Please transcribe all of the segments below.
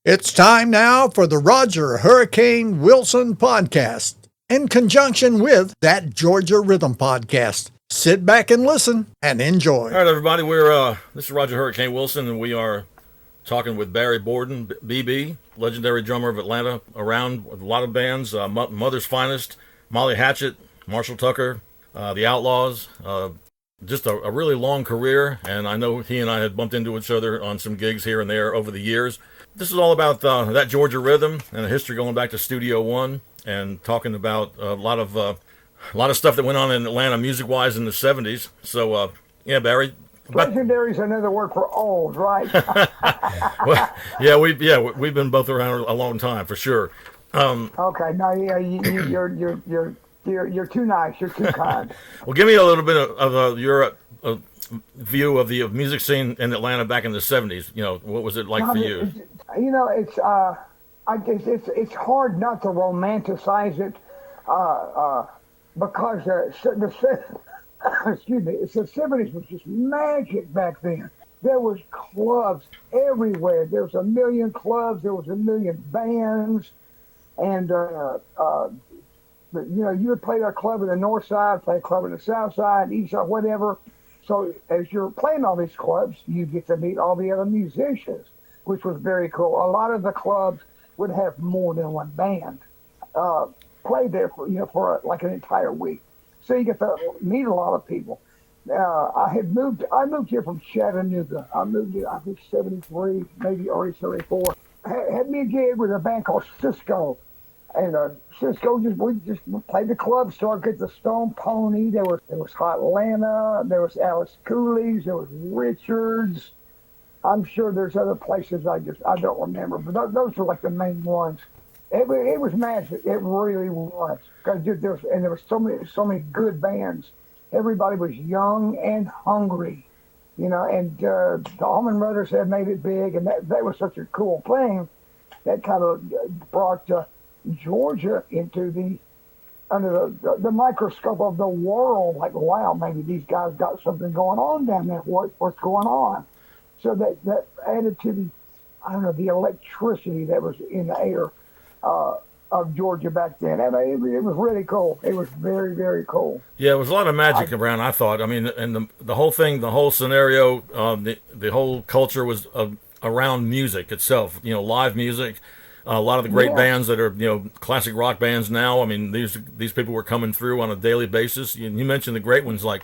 It's time now for the Roger Hurricane Wilson podcast in conjunction with that Georgia Rhythm podcast. Sit back and listen and enjoy. All right, everybody. This is Roger Hurricane Wilson, and we are talking with Barry Borden, BB, legendary drummer of Atlanta, around with a lot of bands, Mother's Finest, Molly Hatchet, Marshall Tucker, The Outlaws. Just a really long career, and I know he and I had bumped into each other on some gigs here and there over the years. This is all about that Georgia rhythm and a history going back to Studio One, and talking about a lot of stuff that went on in Atlanta music-wise in the '70s. So, yeah, Barry. Legendary is another word for old, right? Well, we've been both around a long time for sure. Okay, no, yeah, you're too nice. You're too kind. Well, give me a little bit of your view of the music scene in Atlanta back in the '70s. You know, what was it like for you? You know, I guess it's hard not to romanticize it, because excuse me, the '70s was just magic back then. There was clubs everywhere. There was a million clubs. There was a million bands, and you know, you would play a club in the north side, play a club in the south side, east side, whatever. So as you're playing all these clubs, you get to meet all the other musicians, which was very cool. A lot of the clubs would have more than one band play there for like an entire week. So you get to meet a lot of people. I moved here from Chattanooga. I moved here, I think, '73, maybe early '74. Had me a gig with a band called Cisco. And Cisco we just played the club, started at the Stone Pony. There was Hotlanta, there was Alice Cooley's, there was Richards. I'm sure there's other places I don't remember, but those were like the main ones. It was magic. It really was, because there were so many good bands. Everybody was young and hungry, you know. And the Allman Brothers had made it big, and that was such a cool thing. That kind of brought Georgia into under the microscope of the world. Like, wow, maybe these guys got something going on down there. What's going on? So that added to the electricity that was in the air of Georgia back then. And it was really cool. It was very, very cool. Yeah, it was a lot of magic around, I thought. I mean, and the whole thing, the whole scenario, the whole culture was around music itself. You know, live music. A lot of the great bands that are, you know, classic rock bands now. I mean, these people were coming through on a daily basis. You mentioned the great ones like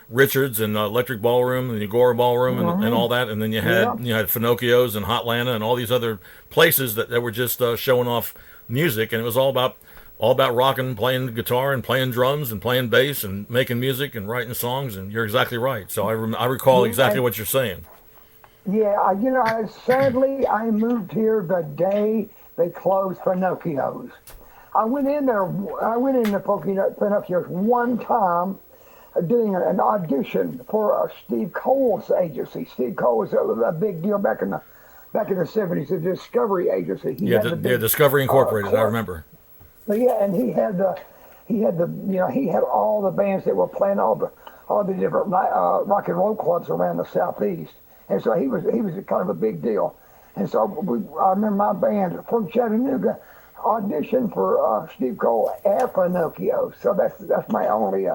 Richards and Electric Ballroom and the Agora Ballroom and all that. And then you had Finocchio's and Hotlanta and all these other places that were just showing off music. And it was all about rocking, playing guitar and playing drums and playing bass and making music and writing songs. And you're exactly right. So I recall exactly what you're saying. Yeah, you know, sadly, I moved here the day they closed Finocchio's. I went in Finocchio's one time doing an audition for Steve Cole's agency. Steve Cole was a big deal back in the '70s, the Discovery agency. Discovery Incorporated. I remember. But yeah, and he had all the bands that were playing all the different rock and roll clubs around the Southeast, and so he was kind of a big deal. And so I remember my band from Chattanooga auditioned for Steve Cole at Finocchio. So that's my only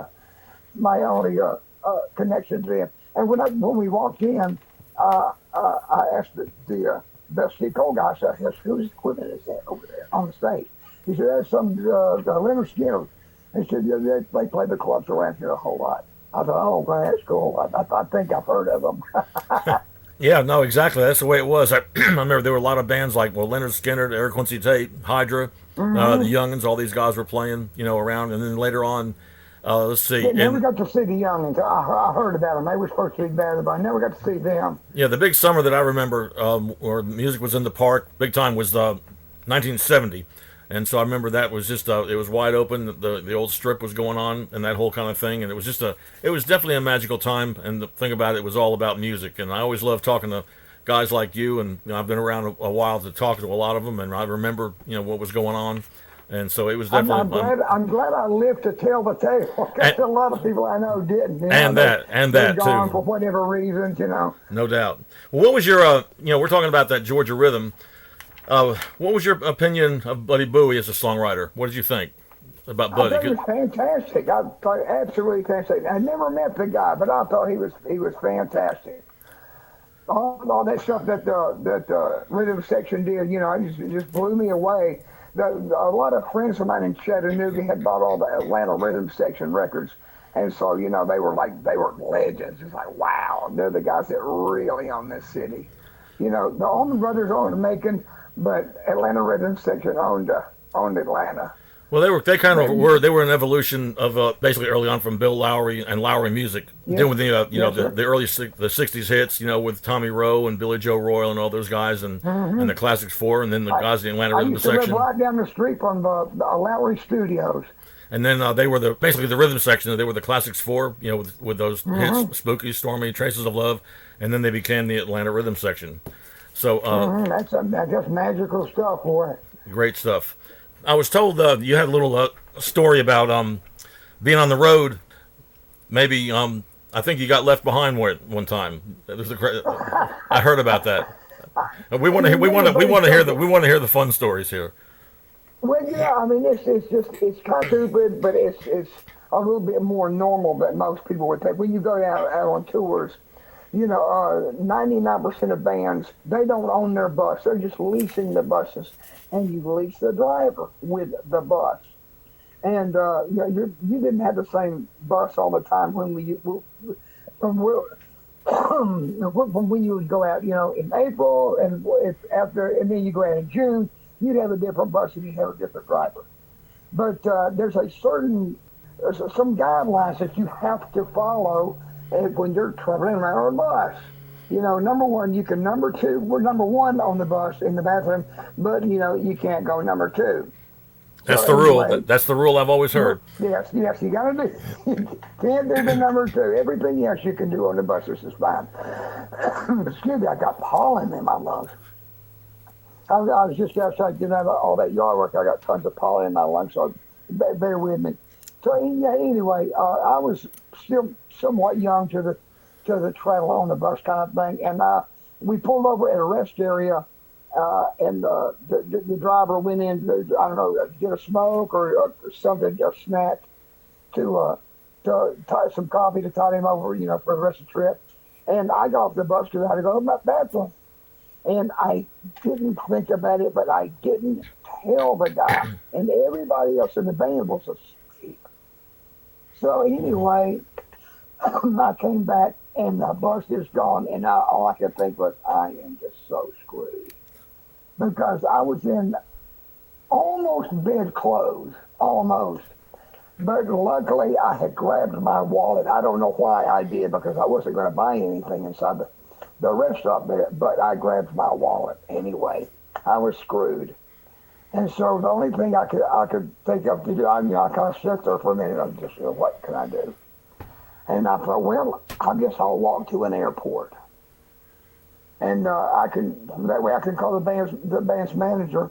connection to him. And when we walked in, I asked the Steve Cole guy, I said, "Whose equipment is that over there on the stage?" He said, "That's some Leonard Skinner." He said, "Yeah, they play the clubs around here a whole lot." I thought, "Oh, man, that's cool. I think I've heard of them." Yeah, no, exactly. That's the way it was. I remember there were a lot of bands like Leonard Skinner, Eric Quincy Tate, Hydra, the Youngins. All these guys were playing, you know, around. And then later on, let's see. I never got to see the Youngins. I heard about them. They were supposed to be bad, but I never got to see them. Yeah, the big summer that I remember, where music was in the park, big time, was 1970. And so I remember that was just it was wide open. The old strip was going on and that whole kind of thing. And it was definitely a magical time. And the thing about it was all about music. And I always love talking to guys like you. And you know, I've been around a while to talk to a lot of them. And I remember, you know, what was going on. And so it was definitely. I'm glad I lived to tell the tale. Because a lot of people I know didn't. You know, and that gone too. For whatever reasons, you know. No doubt. Well, what was your? You know, we're talking about that Georgia rhythm. What was your opinion of Buddy Bowie as a songwriter? What did you think about I Buddy? thought he was fantastic. I thought absolutely fantastic. I never met the guy, but I thought he was fantastic. All that stuff that the rhythm section did, it just blew me away. A lot of friends of mine in Chattanooga had bought all the Atlanta rhythm section records, and so they were legends. It's like, wow, they're the guys that really own this city. The Allman Brothers owned Macon, but Atlanta rhythm section owned Atlanta. Well, they were an evolution of basically early on from Bill Lowry and Lowry Music, doing the the early the '60s hits, with Tommy Rowe and Billy Joe Royal and all those guys, and the Classics Four, and then the guys in the Atlanta Rhythm Section. I used to live right down the street from the Lowry Studios. And then they were basically the rhythm section. They were the Classics Four, with those hits, Spooky, Stormy, Traces of Love, and then they became the Atlanta Rhythm Section. So that's just magical stuff, boy. Great stuff. I was told you had a little story about being on the road. Maybe I think you got left behind one time. I heard about that. We want to hear the fun stories here. Well, yeah, I mean it's kind of stupid, but it's a little bit more normal than most people would take. When you go out on tours, 99% of bands, they don't own their bus. They're just leasing the buses, and you lease the driver with the bus. And you didn't have the same bus all the time when you would go out, in April and and then you go out in June. You'd have a different bus and you'd have a different driver. But there's some guidelines that you have to follow when you're traveling around on a bus. Number one, you can we're number one on the bus in the bathroom, but you can't go number two. That's the rule. That's the rule I've always heard. Yes, you gotta do. You can't do the number two. Everything else you can do on the buses is fine. Excuse me, I got pollen in my lungs. I was just outside doing all that yard work. I got tons of pollen in my lungs, so bear with me. So anyway, I was still somewhat young to the travel on the bus kind of thing, and we pulled over at a rest area, and the driver went in to, get a smoke or something, a snack, to tie some coffee to tide him over, for the rest of the trip. And I got off the bus because I had to go to my bathroom. And I didn't think about it, but I didn't tell the guy. And everybody else in the band was asleep. So anyway, I came back and the bus is gone. And all I could think was, I am just so screwed. Because I was in almost bedclothes, almost. But luckily, I had grabbed my wallet. I don't know why I did, because I wasn't going to buy anything inside the rest stop there, but I grabbed my wallet anyway. I was screwed. And so the only thing I could think of to do, I kind of sat there for a minute. I'm just, what can I do? And I thought, well, I guess I'll walk to an airport. And that way I can call the band's manager.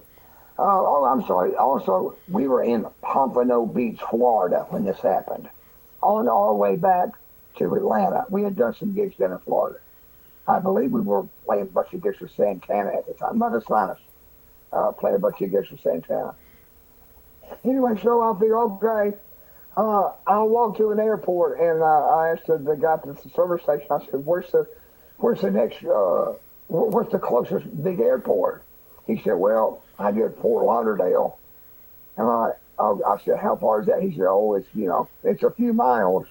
I'm sorry. Also, we were in Pompano Beach, Florida when this happened. On our way back to Atlanta. We had done some gigs down in Florida. I believe we were playing a bunch of gigs for Santana at the time. Not as Sinus. Playing a bunch of gigs for Santana. Anyway, so I figured, okay, I'll walk to an airport, and I asked the guy at the service station, I said, where's the next, what's the closest big airport? He said, well, I did Fort Lauderdale. And I said, how far is that? He said, it's a few miles.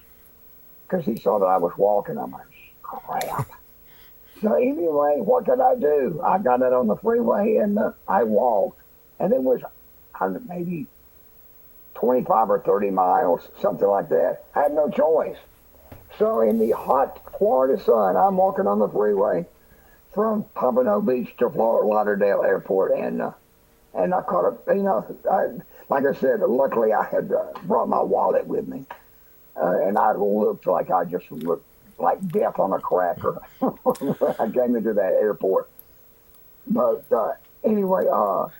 Because he saw that I was walking. I'm like, crap. So anyway, what could I do? I got out on the freeway and I walked. And it was maybe 25 or 30 miles, something like that. I had no choice. So in the hot Florida sun, I'm walking on the freeway from Pompano Beach to Fort Lauderdale Airport. And I caught like I said, luckily I had brought my wallet with me. And I looked like I just looked like death on a cracker. I came into that airport. But anyway,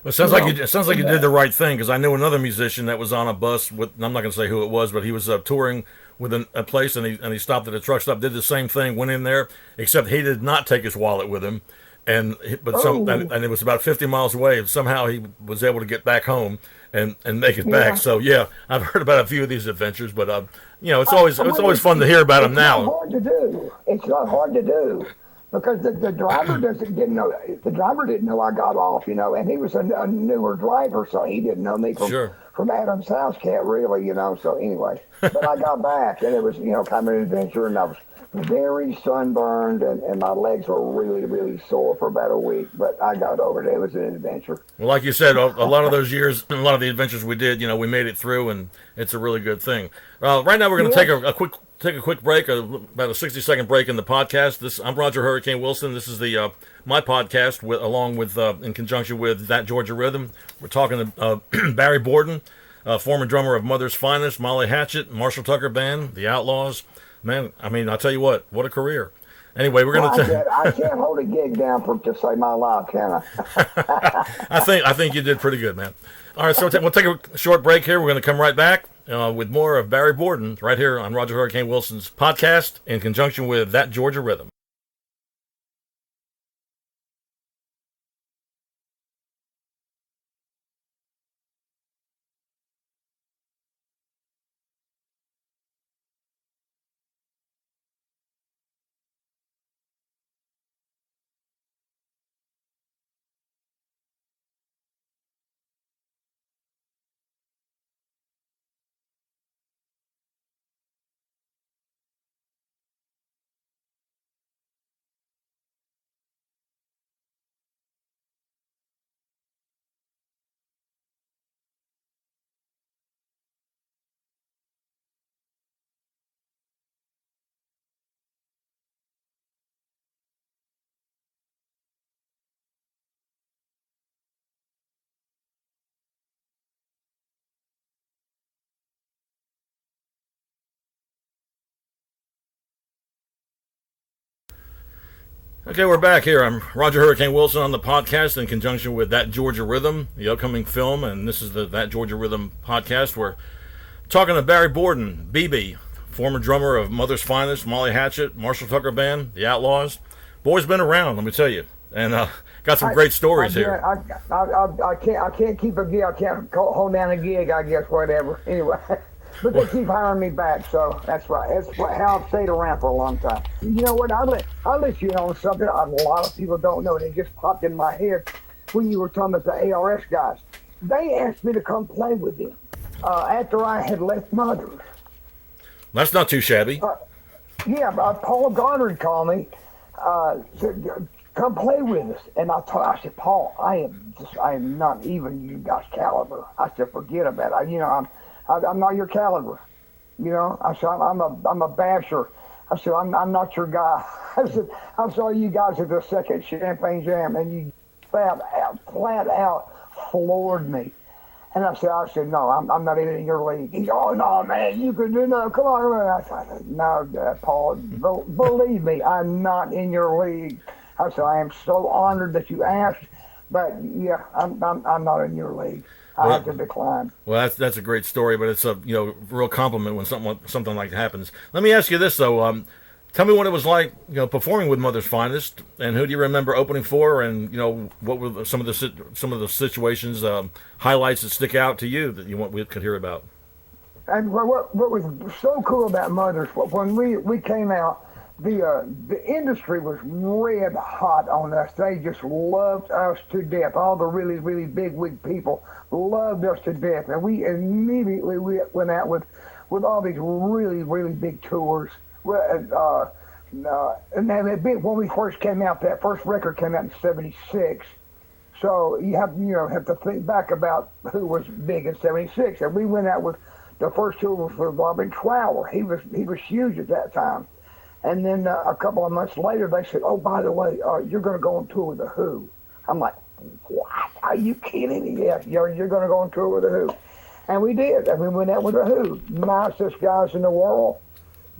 it sounds like you did the right thing, because I knew another musician that was on a bus with. I'm not going to say who it was, but he was touring with a place, and he stopped at a truck stop, did the same thing, went in there, except he did not take his wallet with him, and it was about 50 miles away, and somehow he was able to get back home and make it back. So yeah, I've heard about a few of these adventures, but it's always fun to hear about them now. It's not hard to do. It's not hard to do because the driver didn't know. The driver didn't know I got off, and he was a newer driver, so he didn't know me from Adam's House Cat, really, So anyway, but I got back, and it was kind of an adventure, and I was very sunburned, and my legs were really, really sore for about a week, but I got over it. It was an adventure. Well, like you said, a lot of those years, a lot of the adventures we did, we made it through, and it's a really good thing. Right now, we're going to take a quick break, about a 60-second break in the podcast. I'm Roger Hurricane Wilson. This is the my podcast, along with in conjunction with That Georgia Rhythm. We're talking to Barry Borden, former drummer of Mother's Finest, Molly Hatchet, Marshall Tucker Band, The Outlaws. Man, I mean, I'll tell you what a career. Anyway, we're going to. I can't hold a gig down to save my life, can I? I think you did pretty good, man. All right, so we'll take a short break here. We're going to come right back with more of Barry Borden right here on Roger Hurricane Wilson's podcast in conjunction with That Georgia Rhythm. Okay, we're back here. I'm Roger Hurricane Wilson on the podcast in conjunction with That Georgia Rhythm, the upcoming film, and this is the That Georgia Rhythm podcast. We're talking to Barry Borden, BB, former drummer of Mother's Finest, Molly Hatchet, Marshall Tucker Band, The Outlaws. Boy's been around, let me tell you, and got some great stories here. I can't keep a gig. I can't hold down a gig, I guess, whatever. Anyway. But they keep hiring me back, so that's right. That's how I've stayed around for a long time. You know what? I'll let you know something a lot of people don't know, and it just popped in my head when you were talking about the ARS guys. They asked me to come play with them after I had left Mother's. That's not too shabby. Paul Goddard called me, said, come play with us. And I said, Paul, I am not even you guys' caliber. I said, forget about it. I'm not your caliber, I said, I'm a basher. I said, I'm not your guy. I said, I saw you guys at the second Champagne Jam, and you flat out floored me. And I said, no, I'm not even in your league. He said, oh, no, man, you can do no. Come on. I said, no, Paul, believe me, I'm not in your league. I said, I am so honored that you asked, but yeah, I'm not in your league. I have to decline. Well, that's a great story, but it's a real compliment when something like that happens. Let me ask you this though. Tell me what it was like, performing with Mother's Finest, and who do you remember opening for, and what were some of the situations, highlights that stick out to you that we could hear about. And what was so cool about Mother's, when we came out, the industry was red hot on us. They just loved us to death. All the really, really big wig people loved us to death. And we immediately went out with all these really, really big tours. And then when we first came out, that first record came out in '76. So you have to think back about who was big in '76. And we went out with the first tour was for Robin Trower. He was huge at that time. And then a couple of months later, they said, oh, by the way, you're going to go on tour with The Who. I'm like, what? Are you kidding me? Yeah, you're going to go on tour with The Who. And we did. And we went out with The Who. Nicest guys in the world,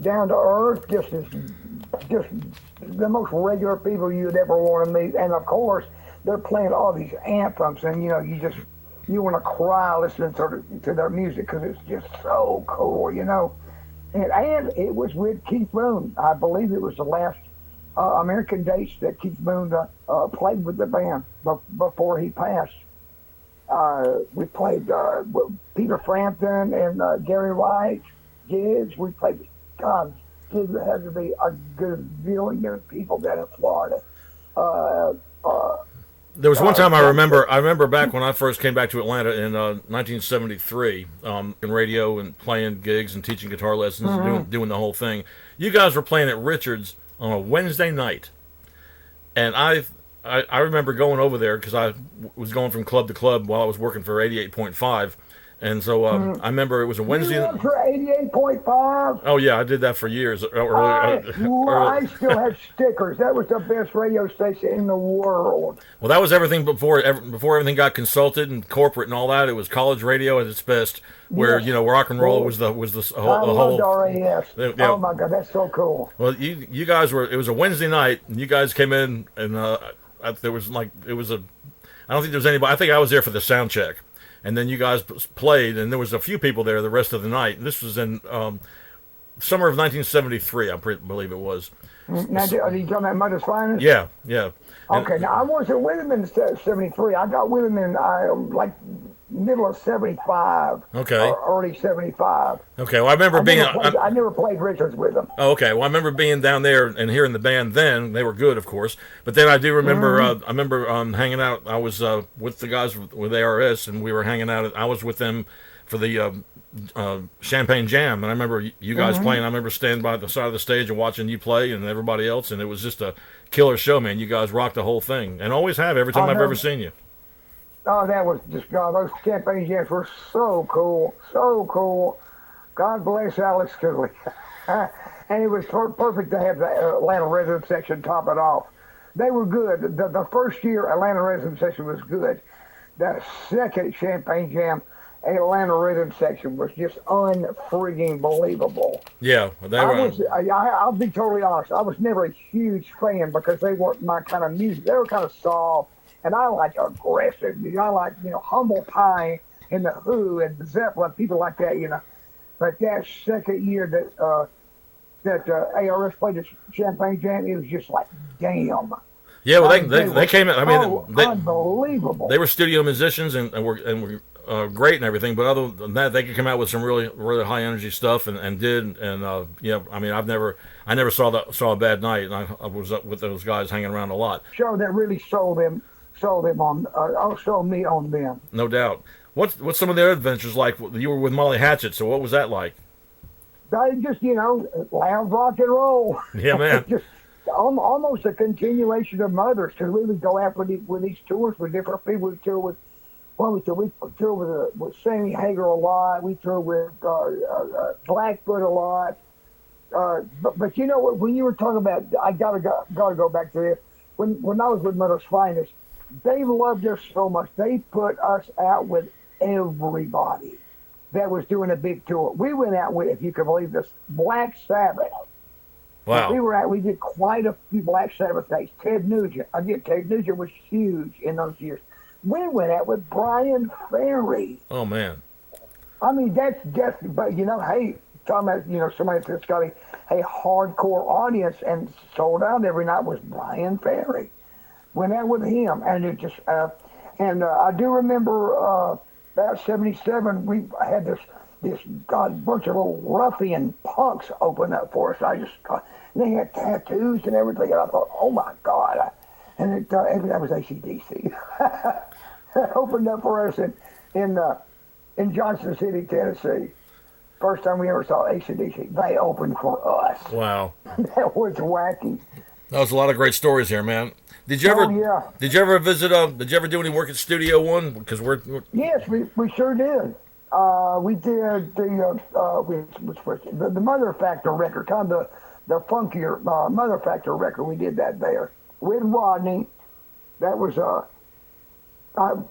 down to earth, just the most regular people you'd ever want to meet. And, of course, they're playing all these anthems. And, you want to cry listening to their music because it's just so cool, And it was with Keith Moon. I believe it was the last American dates that Keith Moon played with the band before he passed. We played with Peter Frampton and Gary Wright gigs. We played, God, gigs that had to be a good zillion people down in Florida. There was one time I remember back when I first came back to Atlanta in 1973, in radio and playing gigs and teaching guitar lessons and doing the whole thing. You guys were playing at Richards on a Wednesday night, and I remember going over there because I was going from club to club while I was working for 88.5. And so I remember it was a Wednesday. You worked for 88.5? Oh, yeah, I did that for years. I still have stickers. That was the best radio station in the world. Well, that was everything before everything got consulted and corporate and all that. It was college radio at its best, where rock and roll was the whole. I loved RAS. Yeah. Oh my God, that's so cool. Well, you guys were. It was a Wednesday night, and you guys came in, and there was I don't think there was anybody. I think I was there for the sound check. And then you guys played, and there was a few people there the rest of the night. This was in summer of 1973, I believe it was. Now, are you talking about Mother's Finest? Yeah. Okay, now I wasn't with him in 73. I got with him in middle of 75. Okay. Or early 75. Okay, well, I never played Richards with him. Oh, okay, well, I remember being down there and hearing the band then. They were good, of course. But then I do remember, hanging out. I was with the guys with ARS, and we were hanging out. I was with them for the Champagne Jam, and I remember you guys playing. I remember standing by the side of the stage and watching you play and everybody else, and it was just a killer show, man. You guys rocked the whole thing, and always have every time I've ever seen you. Oh, that was just, God, those Champagne Jams were so cool, so cool. God bless Alex Cooley. And it was perfect to have the Atlanta Rhythm section top it off. They were good. The first year Atlanta Rhythm section was good. The second Champagne Jam Atlanta Rhythm section was just unfreaking believable. Yeah, they were. I'll be totally honest. I was never a huge fan because they weren't my kind of music. They were kind of soft. And I like aggressive music. I like, Humble Pie and the Who and the Zeppelin, people like that, But that second year that ARS played the Champagne Jam, it was just like, damn. Yeah, well, they came in. I mean, unbelievable. They were studio musicians and were great and everything. But other than that, they could come out with some really, really high energy stuff and did. And I mean, I never saw a bad night, and I was up with those guys hanging around a lot. Show that really sold me on them. No doubt. What's some of their adventures like? You were with Molly Hatchet, so what was that like? They just, loud rock and roll. Yeah, man. Just almost a continuation of Mothers, because we would go out with these tours with different people. We tour with Sammy Hagar a lot. We tour with Blackfoot a lot. But you know what? When you were talking about, I gotta go back to this. When I was with Mother's Finest, they loved us so much. They put us out with everybody that was doing a big tour. We went out with, if you can believe this, Black Sabbath. Wow. We did quite a few Black Sabbath dates. Ted Nugent. Ted Nugent was huge in those years. We went out with Brian Ferry. Oh, man. I mean, that's but hey, talking about, somebody that's got a hardcore audience and sold out every night was Brian Ferry. Went out with him, and it just, I do remember about 77, we had this bunch of little ruffian punks open up for us. They had tattoos and everything, and I thought, oh my God. And that was AC/DC. Opened up for us in Johnson City, Tennessee. First time we ever saw AC/DC, they opened for us. Wow. That was wacky. That was a lot of great stories here, man. Did you ever visit? Did you ever do any work at Studio One? Because we're yes, we sure did. We did the Mother Factor record, kind of the funkier Mother Factor record. We did that there with Rodney. That was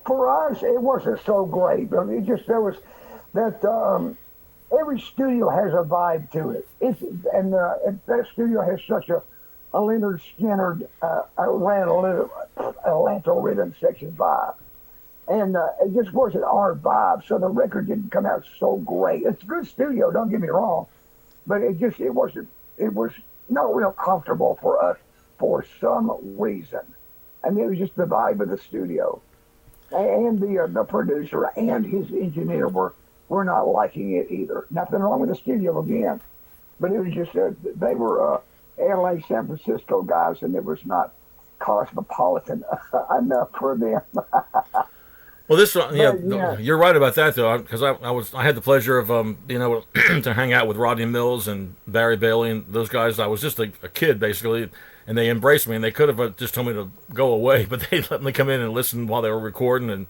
for us. It wasn't so great, but it just there was that. Every studio has a vibe to it. And that studio has such a Leonard Skinner Atlanta Rhythm section vibe. And it just wasn't our vibe, so the record didn't come out so great. It's a good studio, don't get me wrong, but it was not real comfortable for us for some reason. And it was just the vibe of the studio. And the producer and his engineer were not liking it either. Nothing wrong with the studio again, but it was just they were LA, San Francisco guys, and it was not cosmopolitan enough for them. Well, this, Yeah. you're right about that though, because I had the pleasure of being able to hang out with Rodney Mills and Barry Bailey and those guys. I was just a kid basically, and they embraced me. And they could have just told me to go away, but they let me come in and listen while they were recording, and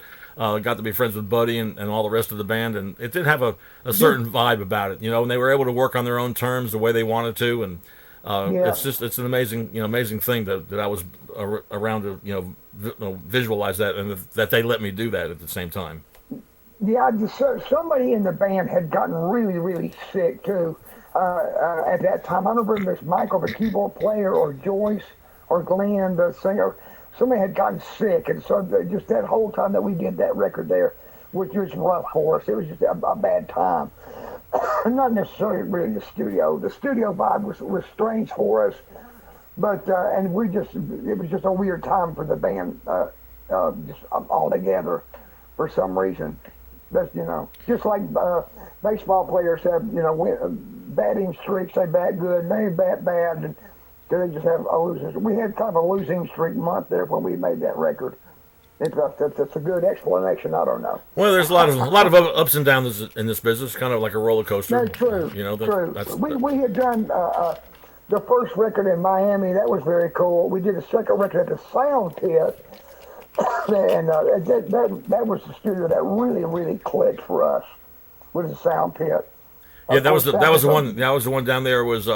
got to be friends with Buddy and all the rest of the band. And it did have a certain vibe about it, and they were able to work on their own terms the way they wanted to, and it's an amazing thing that I was around to visualize that, and that they let me do that at the same time. Yeah, somebody in the band had gotten really, really sick too. At that time, I don't remember if it was Michael, the keyboard player, or Joyce, or Glenn, the singer. Somebody had gotten sick, and so just that whole time that we did that record there was just rough for us. It was just a bad time. Not necessarily really the studio. The studio vibe was strange for us, but and it was just a weird time for the band, just all together for some reason. That's just like baseball players have batting streaks. They bat good, and they bat bad, and they just have a losing. We had kind of a losing streak month there when we made that record. That's a good explanation. I don't know. Well, there's a lot of ups and downs in this business, kind of like a roller coaster. That's true. True. We had done the first record in Miami. That was very cool. We did a second record at the Sound Pit, and that was the studio that really, really clicked for us. Was the Sound Pit. Yeah, that was the one. That was the one down there. Was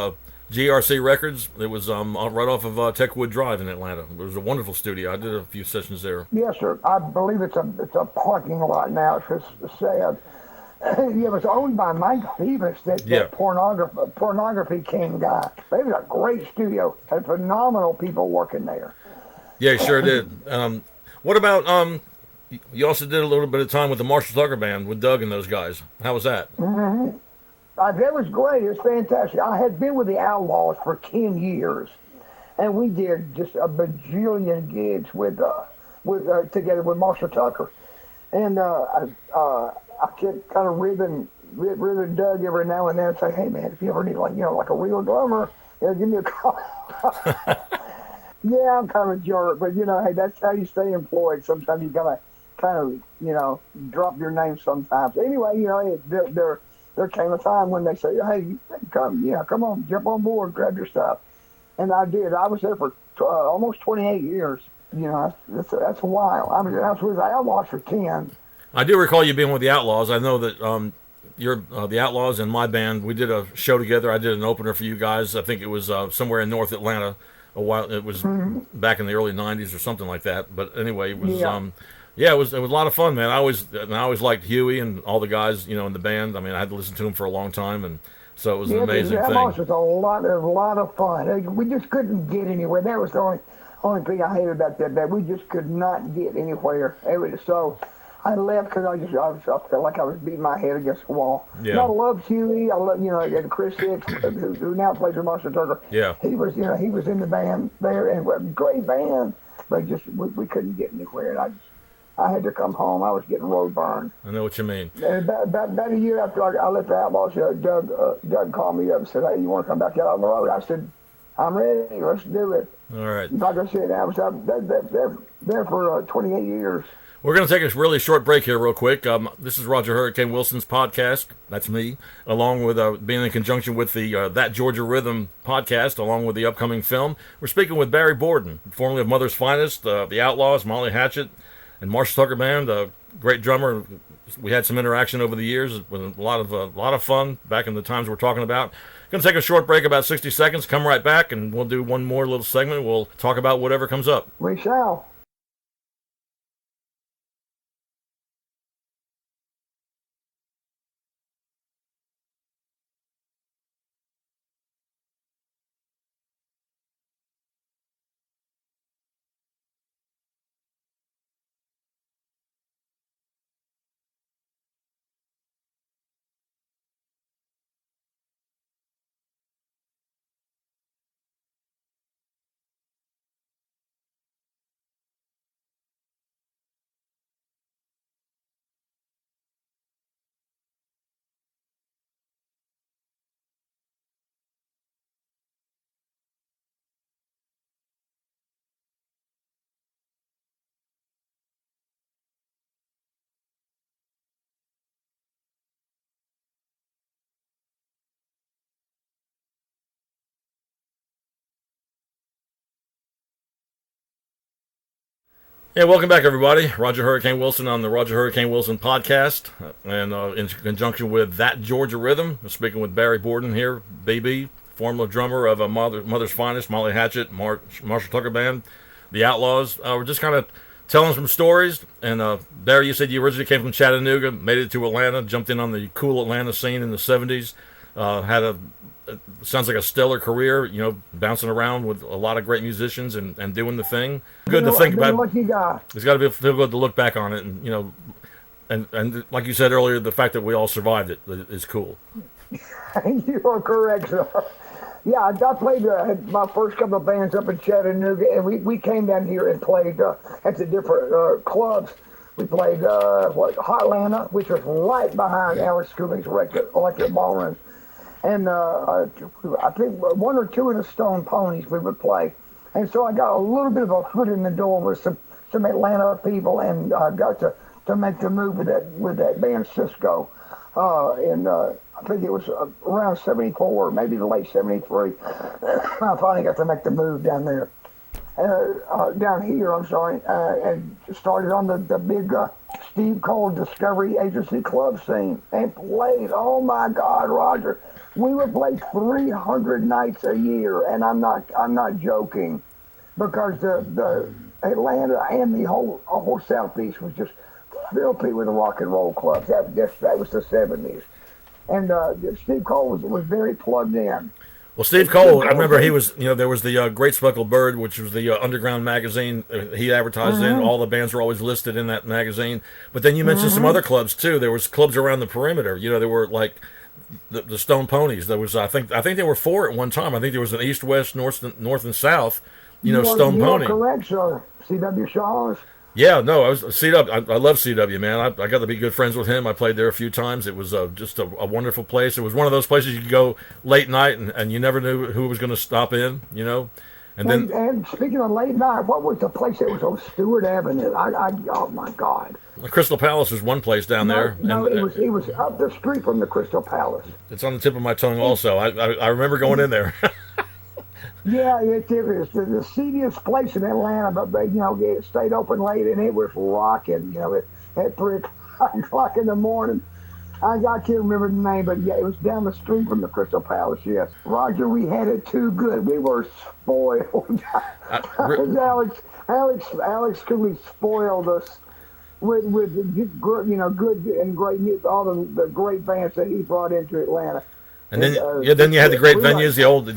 GRC Records. It was right off of Techwood Drive in Atlanta. It was a wonderful studio. I did a few sessions there. Yes, sir. I believe it's a parking lot now. It's just sad. It was owned by Mike Phoebus, that pornography king guy. They was a great studio. Had phenomenal people working there. Yeah, sure did. What about you also did a little bit of time with the Marshall Tucker Band with Doug and those guys. How was that? Mm-hmm. That was great. It was fantastic. I had been with the Outlaws for 10 years, and we did just a bajillion gigs together with Marshall Tucker. And I kept kind of ribbing Doug every now and then and say, hey, man, if you ever need like a real drummer, give me a call. Yeah, I'm kind of a jerk, but hey, that's how you stay employed. Sometimes you gotta kind of drop your name sometimes. Anyway, there came a time when they say, hey, come on, jump on board, grab your stuff. And I did. I was there for almost 28 years. That's a while. I was with the Outlaws for 10. I do recall you being with the Outlaws. I know that you're the Outlaws and my band. We did a show together. I did an opener for you guys. I think it was somewhere in North Atlanta. A while. It was back in the early 90s or something like that. But anyway, it was... it was a lot of fun, man. I always liked Huey and all the guys, in the band. I mean, I had to listen to him for a long time, and so it was an amazing thing. It was a lot of fun. We just couldn't get anywhere. That was the only thing I hated about that. That we just could not get anywhere. So I left because I felt like I was beating my head against the wall. Yeah. And I loved Huey. I love and Chris Hicks, who now plays with Marshall Tucker. Yeah. He was in the band there, and great band, but just we couldn't get anywhere. And I had to come home. I was getting road burned. I know what you mean. And about a year after I left the Outlaws, Doug called me up and said, hey, you want to come back out on the road? I said, I'm ready. Let's do it. All right. Like I said, I was there for 28 years. We're going to take a really short break here real quick. This is Roger Hurricane Wilson's podcast. That's me, along with being in conjunction with the That Georgia Rhythm podcast, along with the upcoming film. We're speaking with Barry Borden, formerly of Mother's Finest, the Outlaws, Molly Hatchet, and Marshall Tucker Band, a great drummer. We had some interaction over the years with a lot of fun back in the times we're talking about. Going to take a short break, about 60 seconds, come right back, and we'll do one more little segment. We'll talk about whatever comes up. We shall. Yeah, welcome back, everybody. Roger Hurricane Wilson on the Roger Hurricane Wilson podcast, and in conjunction with That Georgia Rhythm. I'm speaking with Barry Borden here, BB, former drummer of Mother's Finest, Molly Hatchet, Marshall Tucker Band, The Outlaws. We're just kind of telling some stories. And Barry, you said you originally came from Chattanooga, made it to Atlanta, jumped in on the cool Atlanta scene in the 70s, had sounds like a stellar career, bouncing around with a lot of great musicians and doing the thing. Good to think about. Lucky guy. It's got to feel good to look back on it, and like you said earlier, the fact that we all survived it is cool. You are correct, sir. Yeah, I played my first couple of bands up in Chattanooga, and we came down here and played at the different clubs. We played Hotlanta, which was right behind Alex Schooling's electric ballroom. And I think one or two of the Stone Ponies we would play. And so I got a little bit of a foot in the door with some Atlanta people, and I got to make the move with that band Cisco. And I think it was around 74, maybe the late 73. I finally got to make the move down there. Down here, and started on the big Steve Cole Discovery Agency club scene and played. Oh my God, Roger. We would play 300 nights a year, and I'm not joking, because the Atlanta and the whole Southeast was just filthy with the rock and roll clubs. That was the 70s, and Steve Cole was very plugged in. Well, Steve Cole, I remember he was, there was the Great Speckled Bird, which was the underground magazine he advertised in. All the bands were always listed in that magazine. But then you mentioned some other clubs too. There was clubs around the perimeter. There were like the Stone Ponies. There was, I think there were 4 at one time. I think there was an east, west, north, and south. Stone Pony. Correct, sir. C.W. Shaw's. Yeah, no, I was CW. I love CW, man. I got to be good friends with him. I played there a few times. It was just a wonderful place. It was one of those places you could go late night and you never knew who was going to stop in, And speaking of late night, what was the place that was on Stewart Avenue? Oh my God. The Crystal Palace was one place down there. No, it was up the street from the Crystal Palace. It's on the tip of my tongue also. I remember going in there. Yeah, it was the seediest place in Atlanta, but it stayed open late, and it was rocking, at 3 o'clock in the morning. I can't remember the name, but yeah, it was down the street from the Crystal Palace, yes. Roger, we had it too good. We were spoiled. Alex Cooley spoiled us with good and great music, all the great bands that he brought into Atlanta. And then, then you had the great venues. The old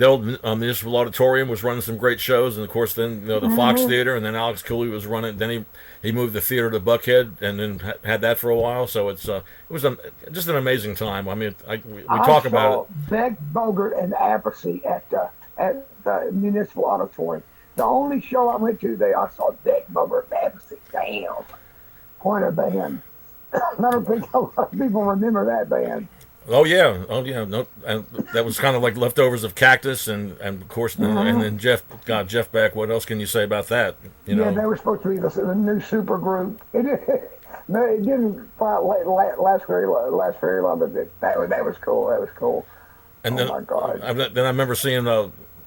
Municipal Auditorium was running some great shows, and of course, then the Fox Theater, and then Alex Cooley was running. Then he moved the theater to Buckhead, and then had that for a while. So it was just an amazing time. I mean, we talk about it. Beck, Bogert, and Apathy at the Municipal Auditorium. The only show I went to there, I saw Beck, Bogert, and Apathy. Damn, point a band. I don't think a lot of people remember that band. Oh yeah, no, and that was kind of like leftovers of Cactus, and of course, and then Jeff Beck. What else can you say about that? Yeah, they were supposed to be the new super group. It didn't last very long, but that was cool. That was cool. And my God! Then I remember seeing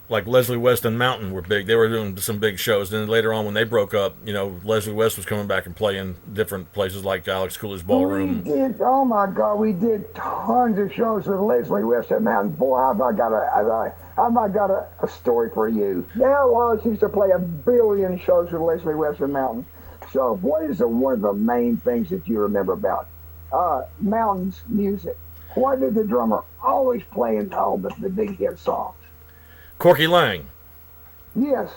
like Leslie West and Mountain were big. They were doing some big shows. Then later on, when they broke up, Leslie West was coming back and playing different places like Alex Cooley's Ballroom. We did. Oh my God, we did tons of shows with Leslie West and Mountain. Boy, I've got a story for you. Now, Wallace used to play 1 billion shows with Leslie West and Mountain. So, what is one of the main things that you remember about Mountain's music? Why did the drummer always play in all the big hit songs? Corky Lang. Yes.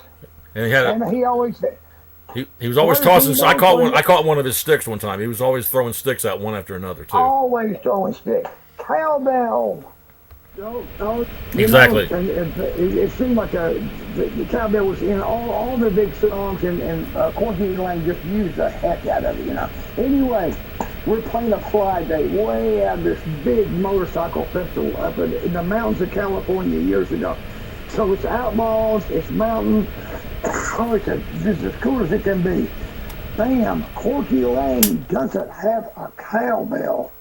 And he always he was always tossing. I caught one of his sticks one time. He was always throwing sticks out one after another too. Always throwing sticks. Cowbell. Exactly. It seemed like the cowbell was in all the big songs, and Corky Lang just used the heck out of it. Anyway, we're playing a Friday way out of this big motorcycle festival up in the mountains of California years ago. So it's Outlaws, it's Mountain. Oh, it's as cool as it can be. Bam, Corky Lang doesn't have a cowbell.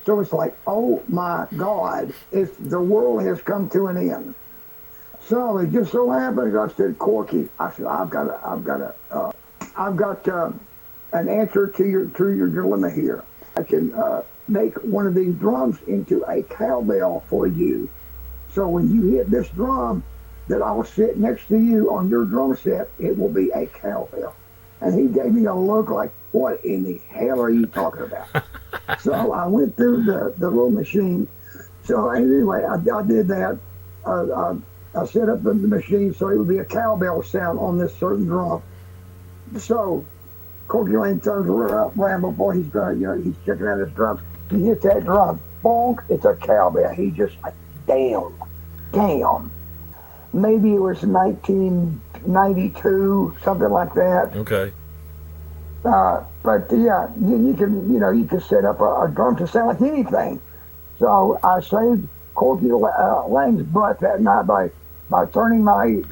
So it's like, oh my God, the world has come to an end. So it just so happened, I said, Corky, I said, I've got I've got an answer to your dilemma here. I can make one of these drums into a cowbell for you. So when you hit this drum that I'll sit next to you on your drum set, it will be a cowbell. And he gave me a look like, what in the hell are you talking about? So I went through the little machine. So anyway, I did that. I set up the machine so it would be a cowbell sound on this certain drum. So Corky Lane turns around before he's going, he's checking out his drums. He hits that drum, bonk, it's a cowbell. He just like, damn. Maybe it was 1992, something like that. Okay. But yeah, you can set up a drum to sound like anything. So I saved Corky Lane's butt that night by turning my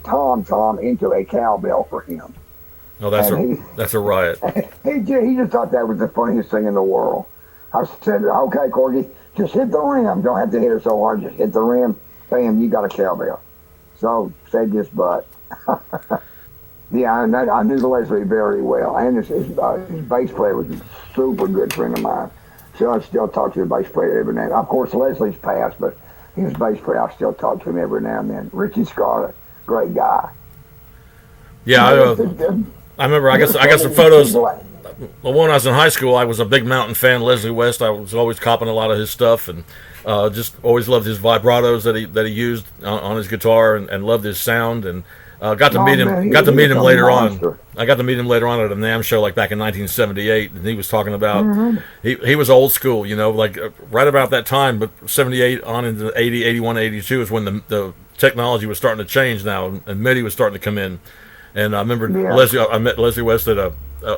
tom into a cowbell for him. Oh, that's a riot. He just thought that was the funniest thing in the world. I said, okay, Corky, just hit the rim. Don't have to hit it so hard. Just hit the rim. Bam, you got a cowbell. So, saved his butt. Yeah, I knew Leslie very well. And his bass player was a super good friend of mine. So I still talk to the bass player every now and then. Of course, Leslie's passed, but his bass player, I still talk to him every now and then. Richie Scarlett, great guy. Yeah, I remember. I guess the photos. Well, when I was in high school, I was a big Mountain fan. Leslie West. I was always copping a lot of his stuff, and just always loved his vibratos that he used on his guitar, and loved his sound. And got to meet him. Later on. I got to meet him later on at a NAMM show, like back in 1978, and he was talking about he was old school, like right about that time, but 78 on into 80, 81, 82 is when the technology was starting to change now, and MIDI was starting to come in. And I remember I met Leslie West at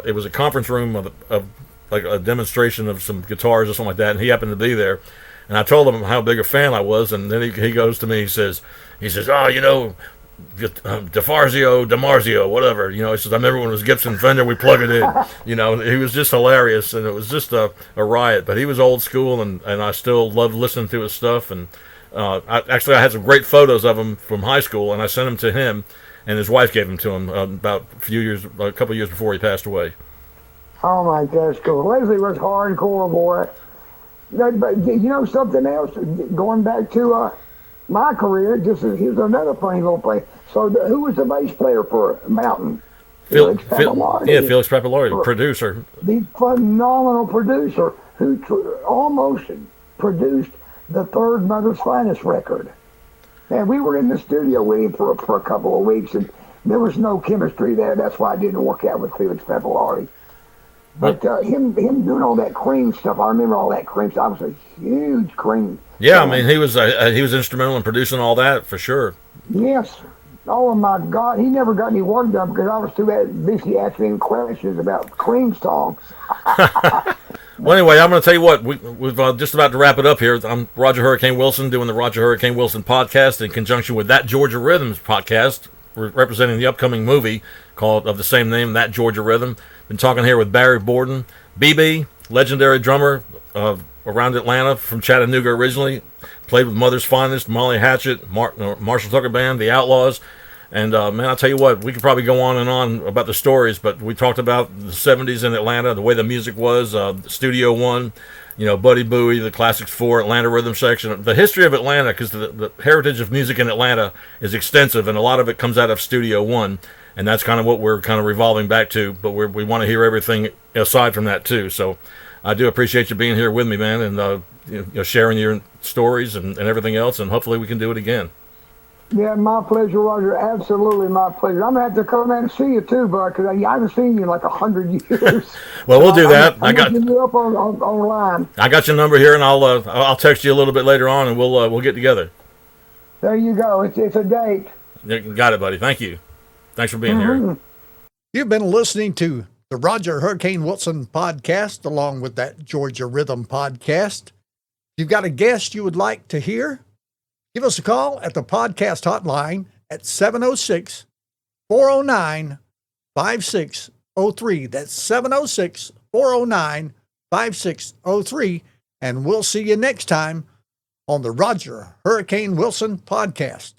it was a conference room of like a demonstration of some guitars or something like that, and he happened to be there. And I told him how big a fan I was, and then he goes to me, he says, oh, DiMarzio, whatever. He says, I remember when it was Gibson Fender, we plug it in. He was just hilarious, and it was just a riot. But he was old school, and I still loved listening to his stuff. And I had some great photos of him from high school, and I sent them to him. And his wife gave them to him a couple of years before he passed away. Oh my gosh, cool. Leslie was hardcore, boy. But something else, going back to my career, here's another funny little play. So who was the bass player for Mountain? Felix Pappalardi, producer. The phenomenal producer who almost produced the third Mother's Finest record. And we were in the studio with him for a couple of weeks, and there was no chemistry there. That's why it didn't work out with Felix Pappalardi. But him doing all that Cream stuff, I remember all that Cream stuff. I was a huge Cream. Yeah, fan. I mean, he was instrumental in producing all that for sure. Yes. Oh my God, he never got any work done because I was too busy asking questions about Cream songs. Well, anyway, I'm going to tell you what, we've just about to wrap it up here. I'm Roger Hurricane Wilson doing the Roger Hurricane Wilson podcast in conjunction with That Georgia Rhythms podcast. We're representing the upcoming movie of the same name, That Georgia Rhythm. Been talking here with Barry Borden, BB, legendary drummer around Atlanta from Chattanooga originally. Played with Mother's Finest, Molly Hatchet, Marshall Tucker Band, The Outlaws. And, man, I'll tell you what, we could probably go on and on about the stories, but we talked about the 70s in Atlanta, the way the music was, Studio One, Buddy Bowie, the Classics 4, Atlanta Rhythm Section, the history of Atlanta, because the heritage of music in Atlanta is extensive, and a lot of it comes out of Studio One, and that's kind of what we're kind of revolving back to, but we want to hear everything aside from that, too. So I do appreciate you being here with me, man, and sharing your stories and everything else, and hopefully we can do it again. Yeah, my pleasure, Roger. Absolutely my pleasure. I'm going to have to come out and see you, too, bud, because I haven't seen you in like 100 years. Well, we'll do that. I'm looking you up online. I got your number here, and I'll text you a little bit later on, and we'll get together. There you go. It's a date. Got it, buddy. Thank you. Thanks for being here. You've been listening to the Roger Hurricane Wilson podcast, along with That Georgia Rhythm podcast. If you've got a guest you would like to hear, give us a call at the podcast hotline at 706-409-5603. That's 706-409-5603. And we'll see you next time on the Roger Hurricane Wilson podcast.